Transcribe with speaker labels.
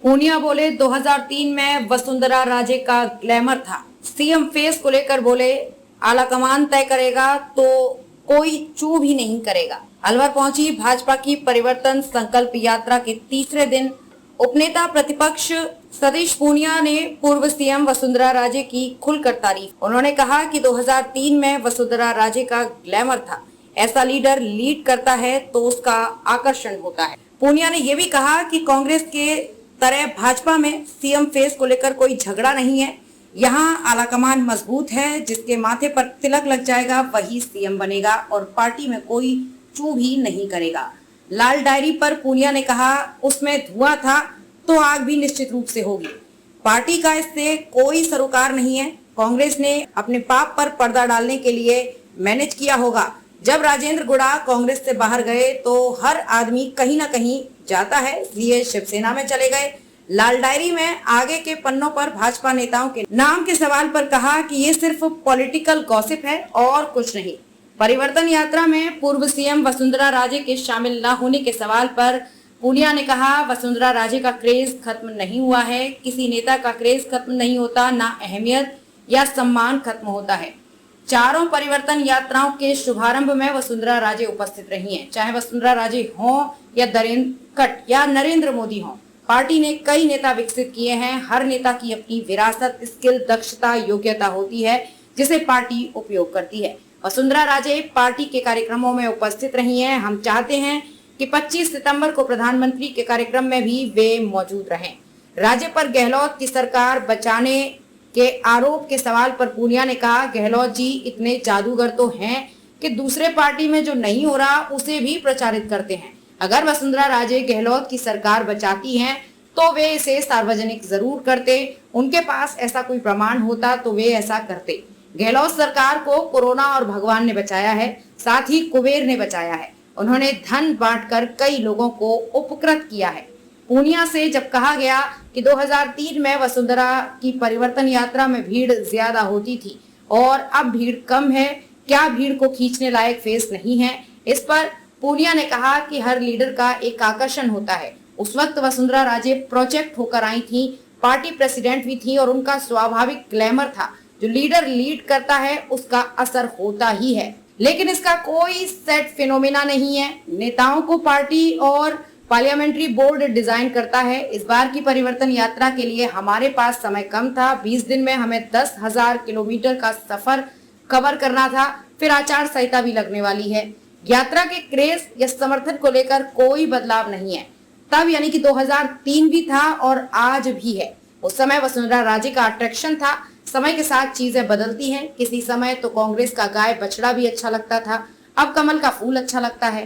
Speaker 1: पूनिया बोले 2003 में वसुंधरा राजे का ग्लैमर था। सीएम फेस को लेकर बोले आलाकमान तय करेगा तो कोई चू भी नहीं करेगा। अलवर पहुंची भाजपा की परिवर्तन संकल्प यात्रा के तीसरे दिन उपनेता प्रतिपक्ष सतीश पूनिया ने पूर्व सीएम वसुंधरा राजे की खुलकर तारीफ। उन्होंने कहा कि 2003 में वसुंधरा राजे का ग्लैमर था। ऐसा लीडर लीड करता है तो उसका आकर्षण होता है। पूनिया ने यह भी कहा कि कांग्रेस के तरह भाजपा में सीएम फेस को लेकर कोई झगड़ा नहीं है। यहाँ आलाकमान मजबूत है, जिसके माथे पर तिलक लग जाएगा वही सीएम बनेगा और पार्टी में कोई चू भी नहीं करेगा। लाल डायरी पर पूनिया ने कहा उसमें धुआं था तो आग भी निश्चित रूप से होगी। पार्टी का इससे कोई सरोकार नहीं है। कांग्रेस ने अपने पाप पर पर्दा डालने के लिए मैनेज किया होगा। जब राजेंद्र गुड़ा कांग्रेस से बाहर गए तो हर आदमी कहीं ना कहीं जाता है, इसलिए शिवसेना में चले गए। लाल डायरी में आगे के पन्नों पर भाजपा नेताओं के नाम के सवाल पर कहा कि ये सिर्फ पॉलिटिकल गॉसिप है और कुछ नहीं। परिवर्तन यात्रा में पूर्व सीएम वसुंधरा राजे के शामिल न होने के सवाल पर पूनिया ने कहा वसुंधरा राजे का क्रेज खत्म नहीं हुआ है। किसी नेता का क्रेज खत्म नहीं होता, ना अहमियत या सम्मान खत्म होता है। चारों परिवर्तन यात्राओं के शुभारंभ में वसुंधरा राजे उपस्थित रही हैं। चाहे वसुंधरा राजे हों या नरेंद्र मोदी हों, पार्टी ने कई नेता विकसित किए हैं। हर नेता की अपनी विरासत, स्किल, दक्षता, योग्यता होती है जिसे पार्टी उपयोग करती है। वसुंधरा राजे पार्टी के कार्यक्रमों में उपस्थित रही हैं। हम चाहते हैं कि 25 सितंबर को प्रधानमंत्री के कार्यक्रम में भी वे मौजूद रहें। राज्य पर गहलोत की सरकार बचाने के आरोप के सवाल पर पूनिया ने कहा गहलोत जी इतने जादूगर तो हैं कि दूसरे पार्टी में जो नहीं हो रहा उसे भी प्रचारित करते हैं। अगर वसुंधरा राजे गहलोत की सरकार बचाती हैं तो वे इसे सार्वजनिक जरूर करते। उनके पास ऐसा कोई प्रमाण होता तो वे ऐसा करते। गहलोत सरकार को कोरोना और भगवान ने बचाया है, साथ ही कुबेर ने बचाया है। उन्होंने धन बांटकर कई लोगों को उपकृत किया है। पूनिया से जब कहा गया कि 2003 में वसुंधरा की परिवर्तन यात्रा में भीड़ ज्यादा होती थी और अब भीड़ कम है, क्या भीड़ को खींचने लायक फेस नहीं है? इस पर पूनिया ने कहा कि हर लीडर का एक आकर्षण होता है। उस वक्त वसुंधरा राजे प्रोजेक्ट होकर आई थी, पार्टी प्रेसिडेंट भी थी और उनका स्वाभाविक ग्लैमर था। जो लीडर लीड करता है उसका असर होता ही है, लेकिन इसका कोई सेट फिनोमिना नहीं है। नेताओं को पार्टी और पार्लियामेंट्री बोर्ड डिजाइन करता है। इस बार की परिवर्तन यात्रा के लिए हमारे पास समय कम था। 20 दिन में हमें 10,000 किलोमीटर का सफर कवर करना था, फिर आचार संहिता भी लगने वाली है। यात्रा के क्रेज या समर्थन को लेकर कोई बदलाव नहीं है। तब यानी कि 2003 भी था और आज भी है। उस समय वसुंधरा राजे का अट्रैक्शन था। समय के साथ चीजें बदलती हैं। किसी समय तो कांग्रेस का गाय बछड़ा भी अच्छा लगता था, अब कमल का फूल अच्छा लगता है।